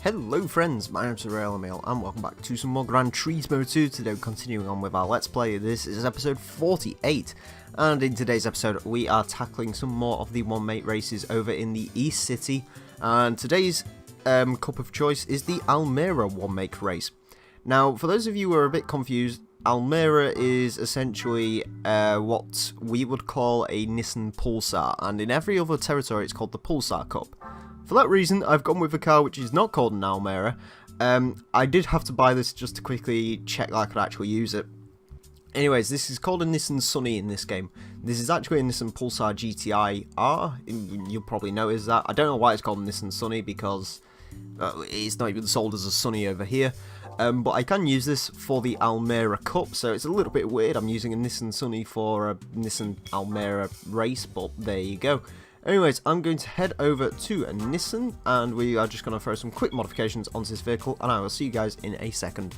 Hello friends, my name's Emile and welcome back to some more Gran Turismo 2. Today continuing on with our Let's Play. This is episode 48 and in today's episode we are tackling some more of the one-mate races over in the East City, and today's cup of choice is the Almera one-make race. Now for those of you who are a bit confused, Almera is essentially what we would call a Nissan Pulsar, and in every other territory it's called the Pulsar Cup. For that reason, I've gone with a car which is not called an Almera. I did have to buy this just to quickly check that I could actually use it. Anyways, this is called a Nissan Sunny in this game. This is actually a Nissan Pulsar GTI R. You'll probably notice that. I don't know why it's called a Nissan Sunny because it's not even sold as a Sunny over here. But I can use this for the Almera Cup, so it's a little bit weird. I'm using a Nissan Sunny for a Nissan Almera race, but there you go. Anyways, I'm going to head over to a Nissan, and we are just going to throw some quick modifications onto this vehicle, and I will see you guys in a second.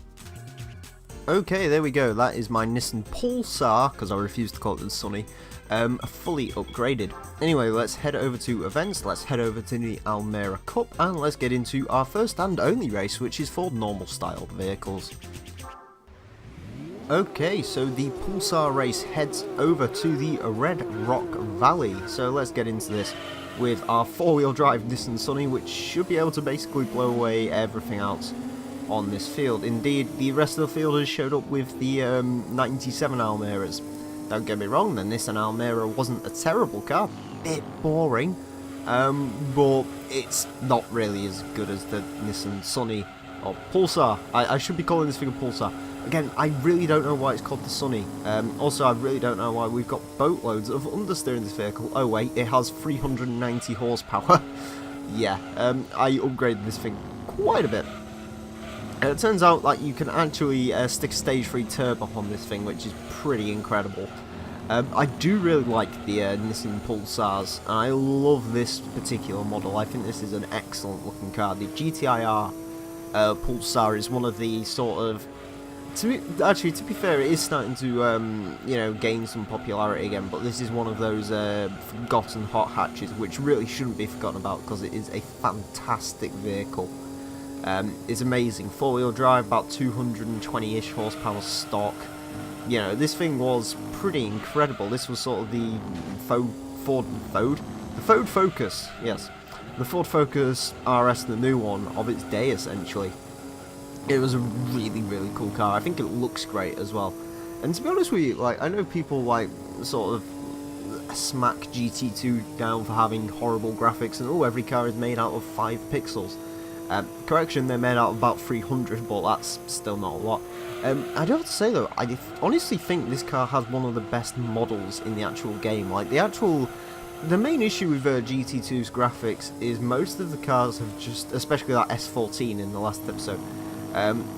Okay, there we go. That is my Nissan Pulsar, because I refuse to call it the Sunny, fully upgraded. Anyway, let's head over to events, let's head over to the Almera Cup, and let's get into our first and only race, which is for normal style vehicles. Okay, so the Pulsar race heads over to the Red Rock Valley, so let's get into this with our four-wheel drive Nissan Sunny, which should be able to basically blow away everything else on this field. Indeed, the rest of the field has showed up with the 97 Almeras. Don't get me wrong, the Nissan Almera wasn't a terrible car, bit boring, but it's not really as good as the Nissan Sunny or Pulsar. I should be calling this thing a Pulsar. Again, I really don't know why it's called the Sunny. Also, I really don't know why we've got boatloads of understeer in this vehicle. Oh wait, it has 390 horsepower. Yeah, I upgraded this thing quite a bit. And it turns out that you can actually stick a stage 3 turbo on this thing, which is pretty incredible. I do really like the Nissan Pulsars, and I love this particular model. I think this is an excellent looking car. The GTI R Pulsar is one of the sort of... To be fair, it is starting to, gain some popularity again, but this is one of those forgotten hot hatches, which really shouldn't be forgotten about, because it is a fantastic vehicle. It's amazing. Four-wheel drive, about 220-ish horsepower stock. You know, this thing was pretty incredible. This was sort of the Ford Focus, yes. The Ford Focus RS, the new one, of its day, essentially. It was a really, really cool car. I think it looks great as well. And to be honest with you, like, I know people like sort of smack GT2 down for having horrible graphics and every car is made out of 5 pixels. Correction, they're made out of about 300, but that's still not a lot. I do have to say though, I honestly think this car has one of the best models in the actual game. Like the main issue with GT2's graphics is most of the cars have just, especially that S14 in the last episode.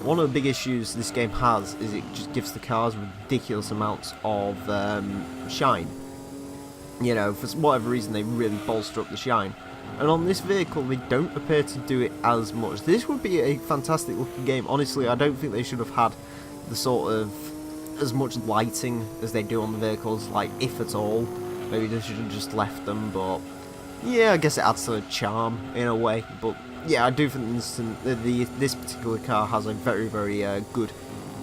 One of the big issues this game has is it just gives the cars ridiculous amounts of shine. You know, for whatever reason they really bolster up the shine. And on this vehicle they don't appear to do it as much. This would be a fantastic looking game. Honestly, I don't think they should have had the sort of as much lighting as they do on the vehicles, like if at all. Maybe they should have just left them, but yeah, I guess it adds to the charm in a way. But yeah, I do think this particular car has a very, very good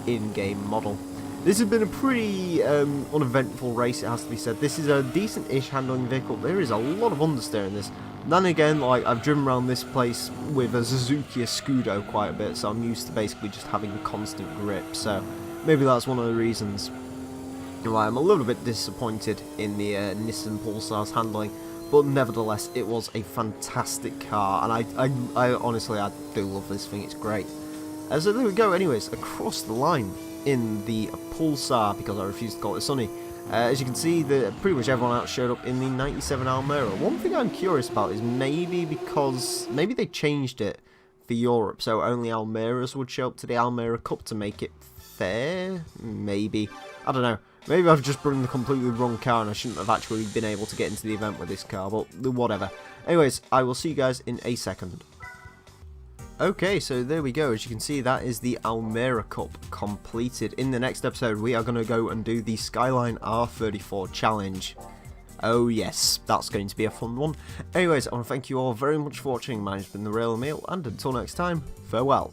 in-game model. This has been a pretty uneventful race, it has to be said. This is a decent-ish handling vehicle. There is a lot of understeer in this. Then again, like, I've driven around this place with a Suzuki Scudo quite a bit, so I'm used to basically just having a constant grip. So maybe that's one of the reasons why I'm a little bit disappointed in the Nissan Pulsar's handling. But nevertheless, it was a fantastic car, and I honestly, I do love this thing. It's great. So there we go. Anyways, across the line in the Pulsar, because I refuse to call it Sunny. As you can see, pretty much everyone else showed up in the 97 Almera. One thing I'm curious about is maybe they changed it for Europe, so only Almeras would show up to the Almera Cup to make it fair. Maybe, I don't know. Maybe I've just brought the completely wrong car and I shouldn't have actually been able to get into the event with this car, but whatever. Anyways, I will see you guys in a second. Okay, so there we go. As you can see, that is the Almera Cup completed. In the next episode, we are going to go and do the Skyline R34 challenge. Oh yes, that's going to be a fun one. Anyways, I want to thank you all very much for watching. Mine's been the Real Emile, and until next time, farewell.